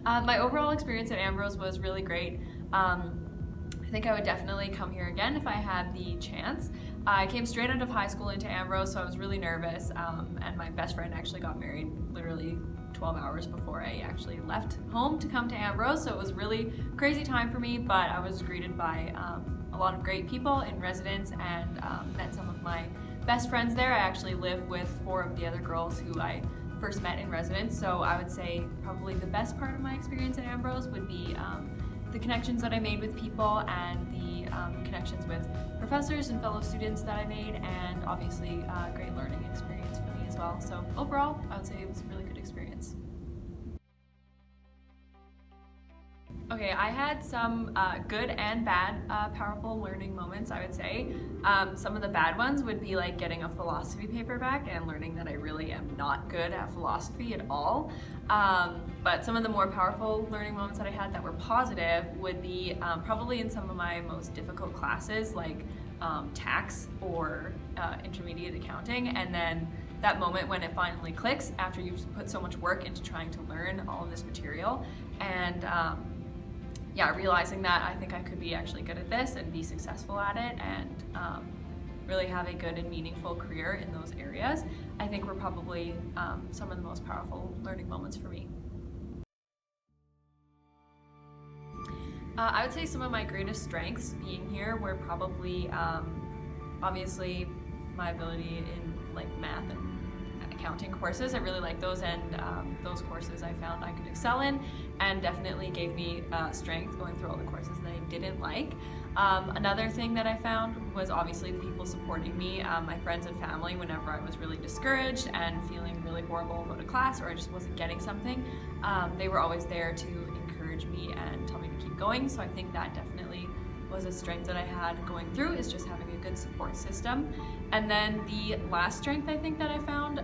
My overall experience at Ambrose was really great. I think I would definitely come here again if I had the chance. I came straight out of high school into Ambrose, so I was really nervous, and my best friend actually got married literally 12 hours before I actually left home to come to Ambrose, so it was a really crazy time for me, but I was greeted by a lot of great people in residence and met some of my best friends there. I actually live with 4 of the other girls who I first met in residence, so I would say probably the best part of my experience at Ambrose would be the connections that I made with people and the connections with professors and fellow students that I made, and obviously a great learning experience for me as well. So overall, I would say it was a really good experience. Okay, I had some good and bad powerful learning moments, I would say. Some of the bad ones would be like getting a philosophy paper back and learning that I really am not good at philosophy at all. But some of the more powerful learning moments that I had that were positive would be probably in some of my most difficult classes, like tax or intermediate accounting, and then that moment when it finally clicks after you've put so much work into trying to learn all of this material, and yeah, realizing that I think I could be actually good at this and be successful at it, and really have a good and meaningful career in those areas, I think were probably some of the most powerful learning moments for me. I would say some of my greatest strengths being here were probably obviously my ability in like math and accounting courses. I really like those, and those courses I found I could excel in, and definitely gave me strength going through all the courses that I didn't like. Another thing that I found was obviously the people supporting me, my friends and family, whenever I was really discouraged and feeling really horrible about a class or I just wasn't getting something. They were always there to encourage me and tell me to keep going, so I think that definitely was a strength that I had going through, is just having a good support system. And then the last strength I think that I found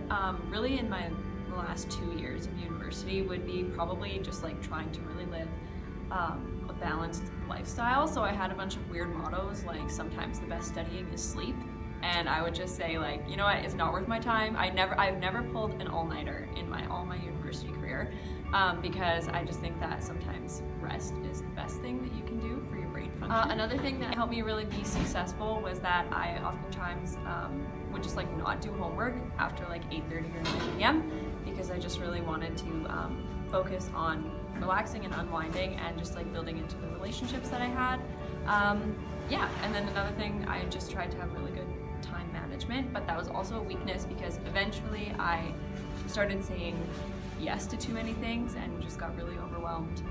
really in my last 2 years of university would be probably just like trying to really live a balanced lifestyle. So I had a bunch of weird mottos, like sometimes the best studying is sleep, and I would just say, like, you know what, it's not worth my time. I've never pulled an all-nighter in all my university career, because I just think that sometimes rest is the best thing that you can do for your brain function. Another thing that helped me really be successful was that I oftentimes would just like not do homework after like 8:30 or 9 p.m. because I just really wanted to focus on relaxing and unwinding and just like building into the relationships that I had. Yeah, and then another thing, I just tried to have really good time management, but that was also a weakness because eventually I started saying yes to too many things and just got really overwhelmed,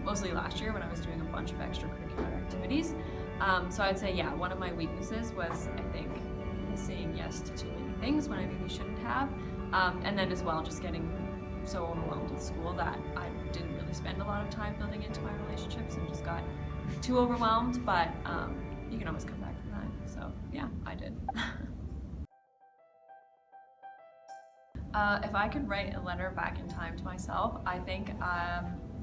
mostly last year when I was doing a bunch of extracurricular activities. So I'd say, yeah, one of my weaknesses was, I think, saying yes to too many things when I maybe shouldn't have, and then as well just getting so overwhelmed with school that I didn't really spend a lot of time building into my relationships and just got too overwhelmed, but you can always come back from that. So yeah, I did. If I could write a letter back in time to myself, I think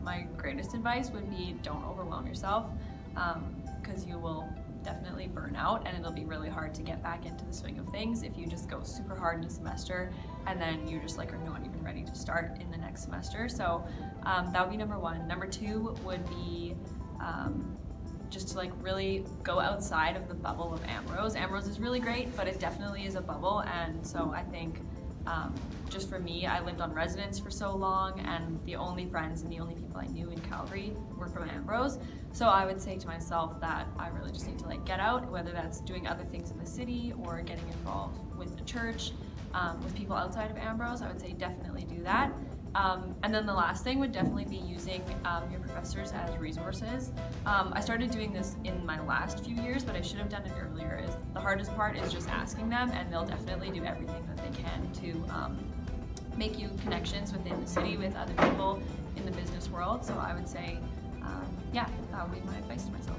my greatest advice would be don't overwhelm yourself, because you will definitely burn out and it'll be really hard to get back into the swing of things if you just go super hard in a semester and then you just like are not even ready to start in the next semester. So that would be number one. Number two would be just to like really go outside of the bubble of Ambrose. Ambrose is really great, but it definitely is a bubble, and so I think just for me, I lived on residence for so long, and the only friends and the only people I knew in Calgary were from Ambrose. So I would say to myself that I really just need to like get out, whether that's doing other things in the city or getting involved with a church, with people outside of Ambrose. I would say definitely do that. And then the last thing would definitely be using your professors as resources. I started doing this in my last few years, but I should have done it earlier. The hardest part is just asking them, and they'll definitely do everything that they can to make you connections within the city with other people in the business world. So I would say, yeah, that would be my advice to myself.